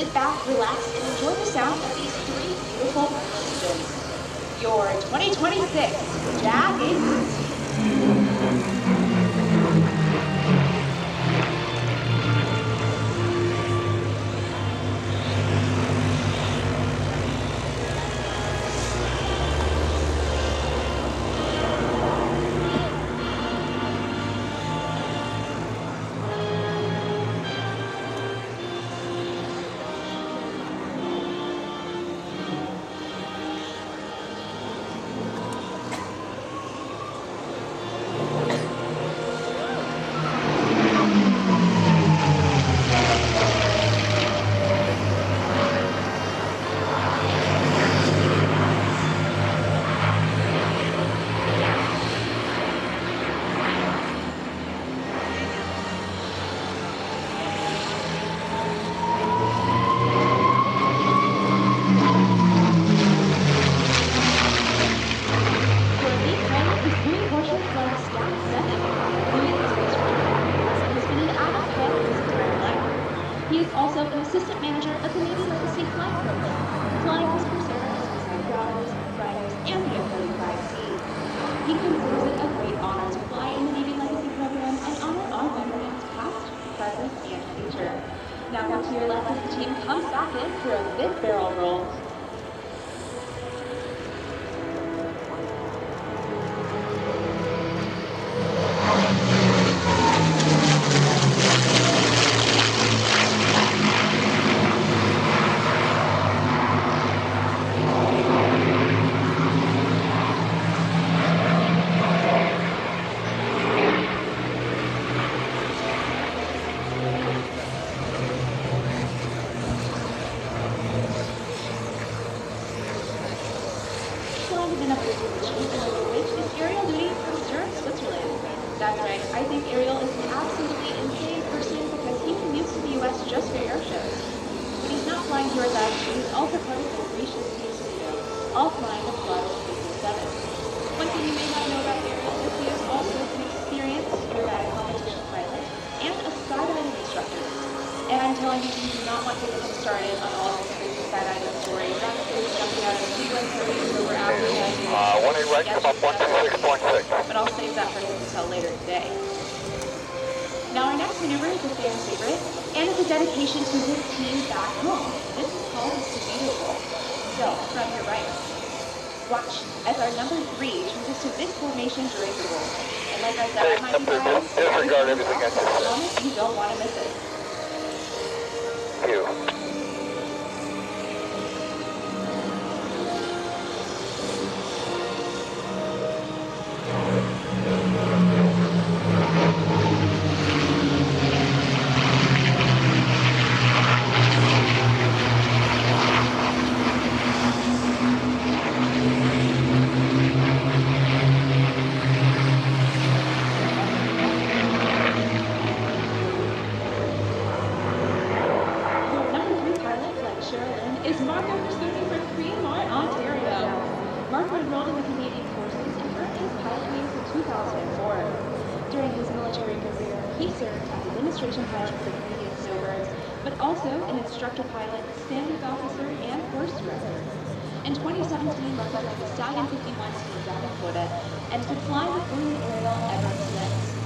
sit back, relax, and enjoy the sound of these three beautiful engines. Your 2026 Jag Aces. Now back to your left as the team comes back in for a mid-barrel roll. Which is Ariel Luedi from Zurich, Switzerland. That's right, I think Ariel is an absolutely insane person because he commutes to the US just for air shows. When he's not flying towards altitude, he's also part of the gracious space studio, all flying the Florida 57. One thing you may not know about Ariel is he is also an experienced aerobatic competition pilot and a skydiving instructor. And I'm telling you, you do not want to get him started on all of his crazy skydiving stories. That's crazy jumping out of the P-51 over AVIATION. 18 right, come up 126.6. But I'll save that for him to tell later today. Now our next maneuver is a fan favorite, and it's a dedication to his team back home. This is called the Tomato Roll. So, from your right, watch as our number 3 chooses to this formation during the roll. And like I said, I might be biased, disregard everything I just said. you don't want to miss it. You. Is Marco Rusconi from Fremont, Ontario. Marco enrolled in the Canadian Forces and earned his pilot wings in 2004. During his military career, he served as a demonstration pilot for the Canadian Snowbirds, but also an instructor pilot, standard officer, and first director. In 2017, Marco led the Stallion 51 to South Dakota and could fly the Green Ariel ever since.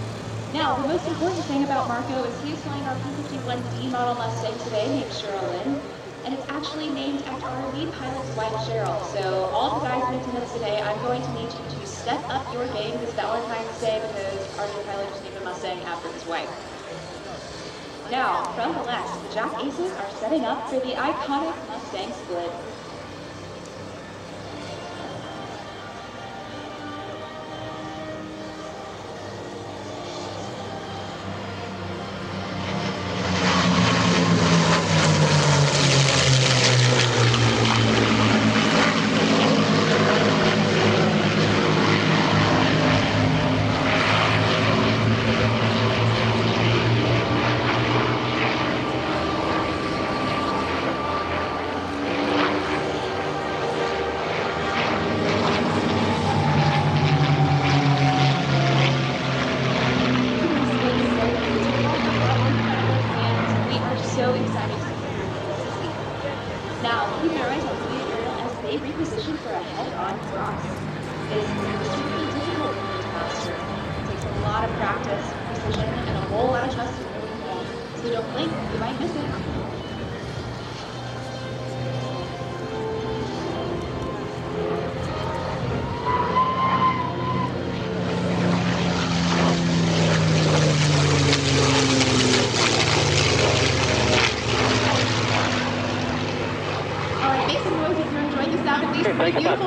Now, the most important thing about Marco is he is flying our P-51 D model Mustang today named Sherilyn. And it's actually named after our lead pilot's wife, Cheryl. So all the guys in attendance today, I'm going to need you to step up your game this Valentine's Day because our new pilot just named a Mustang after his wife. Now, from the left, the Jag Aces are setting up for the iconic Mustang split. Now, keep your eyes on Louis Ariel as they reposition for a head-on cross. It is extremely difficult for you to master. It takes a lot of practice, precision, and a whole lot of trust in your movement. So don't blink, you might miss it. Thank you much.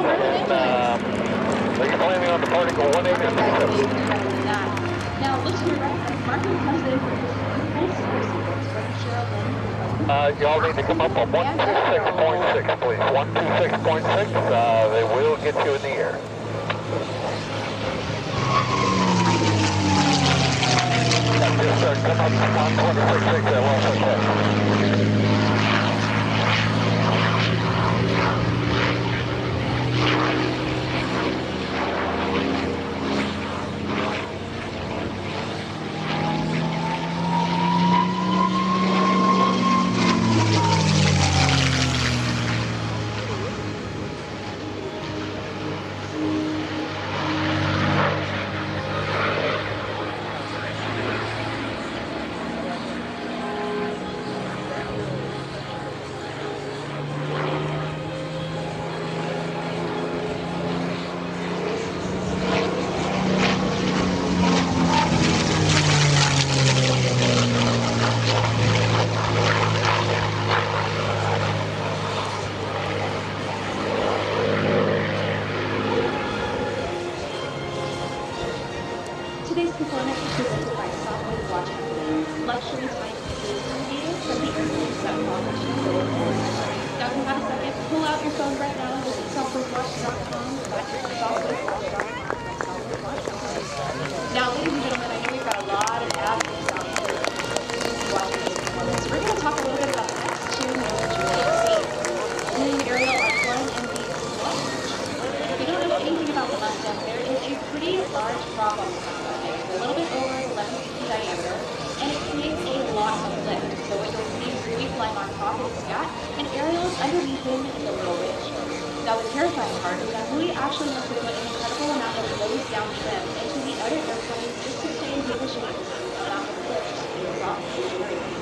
Thanks for landing on departing 1857. Now look to your right as Marco comes in for his full service sequence from Cheryl. Y'all need to come up on 126.6, please. 126.6. They will get you in the air. Yes, sir. Come up on 126.6. That was okay. Today's performance is presented by Southwest Watch Company, luxury type is created from the airplane's Now, if you have a second, pull out your phone right now and visit southwestwatch.com. Now, ladies and gentlemen, I know we've got a lot of athletes out here watching this performance. We're going to talk a little bit about the next two moves you're going to see. Louis Ariel are flying in the Mustang. If you don't know anything about the Mustang, there is a pretty large prop on the front. A little bit over 11 feet in diameter, and it creates a lot of lift. So what you'll see is Louis flying on top of the scat, and Ariel is underneath him in the little ridge. Now the terrifying part is that Louis actually has to put an incredible amount of nose down trim into the other airplanes just to stay in position without the lift being dropped to the area.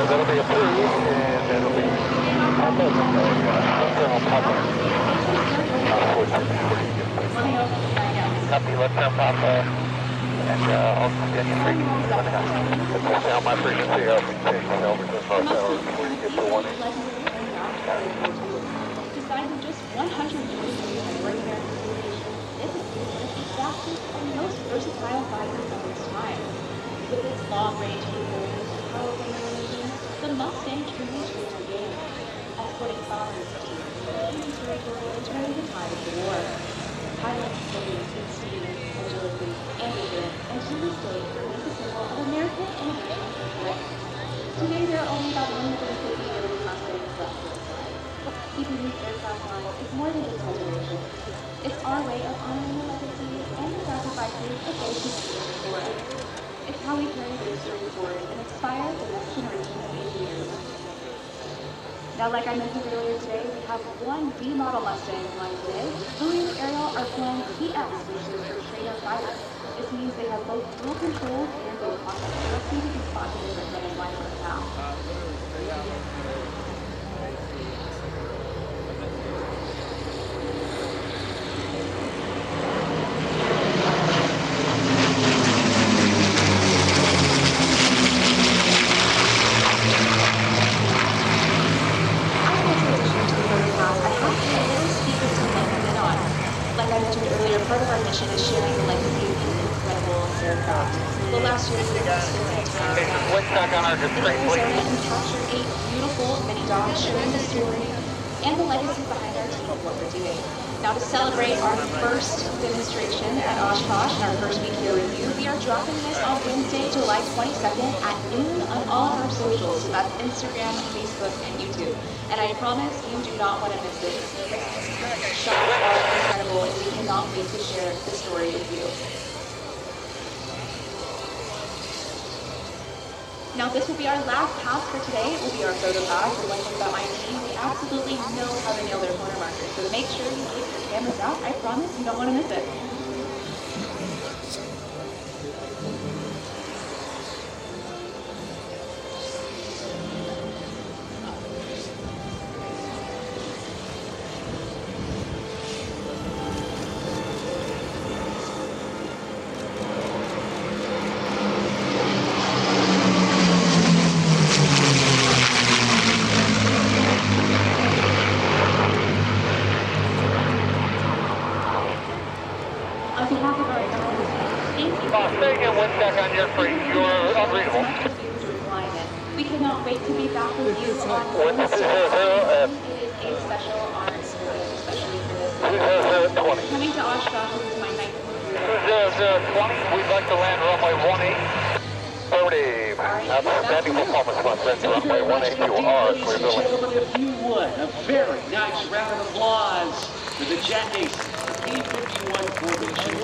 That'll be approved, and it'll be almost copy, let's have Papa, and I'll get you frequency. Let me know my frequency. I'll be taking over to the north hour before you get to 1. Designed in just 100 years of working air configuration, this is the fastest and most versatile fighter of its time. With its long-range capabilities and powerful engine, the Mustang truly shows the game. Exporting bombers, teams, and territory is ready to tide of the war. Pilots believe in speed, agility, and vision, and to this day remains a symbol of American innovation and threat. Today, there are only about 150 airline Mustangs left to the side. Keeping these aircraft alive is more than just preservation. It's our way of precisely the face of for it. It's how we carry the story forward and inspire the next generation of aviators. Now, like I mentioned earlier today, we have one B-model Mustang flying today. Louis and Ariel are flying TS, which is for trainer fighter. This means they have both dual control and dual contact. So let's see if we can spot the difference when they fly right now. Part of our mission is sharing the legacy of these incredible aircraft. Well, last year we were Woodstock on our display, please. and captured 8 beautiful mini dogs sharing the story and the legacy behind our team of what we're doing. Now, to celebrate our first demonstration at Oshkosh and our first week here with you, we are dropping this on Wednesday, July 22nd at noon on all of our socials. So that's Instagram, Facebook, and YouTube. And I promise you do not want to miss this. Shots are incredible, and we cannot wait to share the story with you. Now, this will be our last pass for today. It will be our photo pass. The one thing about my team, we absolutely know how to nail their corner markers. So make sure you keep your cameras out. I promise you don't want to miss it. On behalf of our airline, thank you. Stay in Woodstock on your free. You're unreadable. We cannot wait to be back with you on Wednesday. It is a special honor, especially for this. 20. Coming to Oshkosh, this is my 9th year. 20, we'd like to land runway 18. 30. Outstanding performance, my friends. Runway 18, you are clear building. Gentlemen, if you would, a very nice round of applause for the Jet Ace P-51 formation.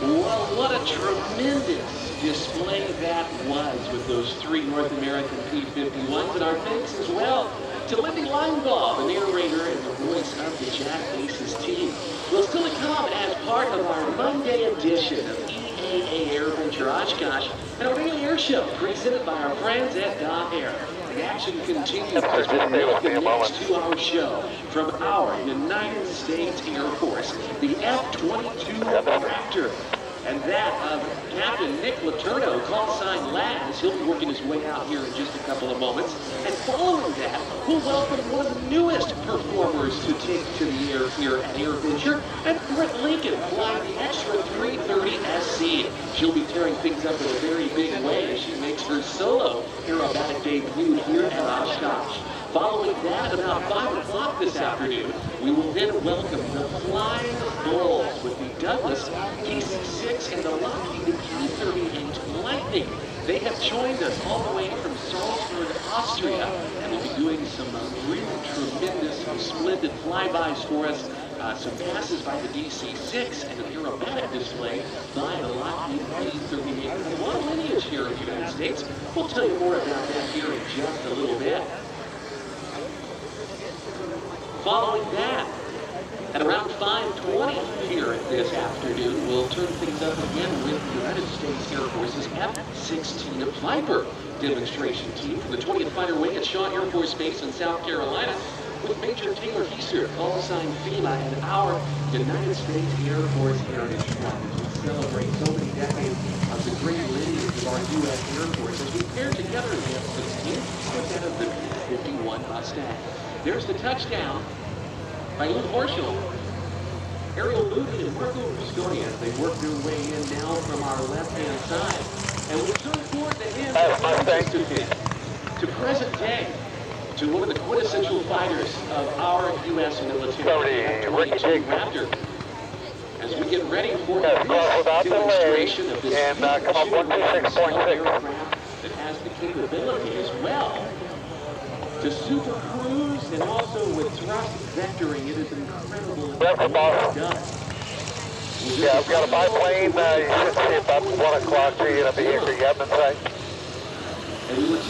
Well, what a tremendous display that was with those 3 North American P-51s, and our thanks as well to Lindy Linebaugh, the narrator and the voice of the Jet Aces team. Well, still to come as part of our Monday edition of EAA AirVenture Oshkosh, an Ariel Air Show presented by our friends at Air. The action continues as we make the next 2-hour show from our United States Air Force, the F-22 Raptor. And that of Captain Nick Letourneau, call sign Laz. He'll be working his way out here in just a couple of moments. And following that, we'll welcome one of the newest performers to take to the air here at AirVenture, and Britt Lincoln flying the Extra 330 SC. She'll be tearing things up in a very big way as she makes her solo Aerobatic debut here at Oshkosh. Following that, about 5 o'clock this afternoon, we will then welcome the Flying Bulls with the Douglas DC-6 and the Lockheed P-38 Lightning. They have joined us all the way from Salzburg, Austria, and will be doing some really tremendous, splendid flybys for us. Some passes by the DC-6 and an aerobatic display by the Lockheed P-38. A lot of lineage here in the United States. We'll tell you more about that here in just a little bit. Following that, at around 5:20 here this afternoon, we'll turn things up again with the United States Air Force's F-16 Viper demonstration team from the 20th Fighter Wing at Shaw Air Force Base in South Carolina, with Major Taylor Heiser, call sign FEMA, and our United States Air Force Heritage Fund. We celebrate so many decades of the great lineage of our U.S. Air Force as we pair together the F-16 with that of the P-51 Mustang. There's the touchdown by Louis Horschel. Ariel Luedi and Marco Rusconi as they work their way in now from our left-hand side. And we turn forward to him to present day, to one of the quintessential fighters of our U.S. military, F-22 Raptor. As we get ready for this demonstration of this aircraft that has the capability as well To super cruise and also with thrust vectoring, it is incredible. Reverend boss. Done. Yeah, I've got a biplane. You should see about 1 o'clock. So you're going to be here. You have been sight. And we were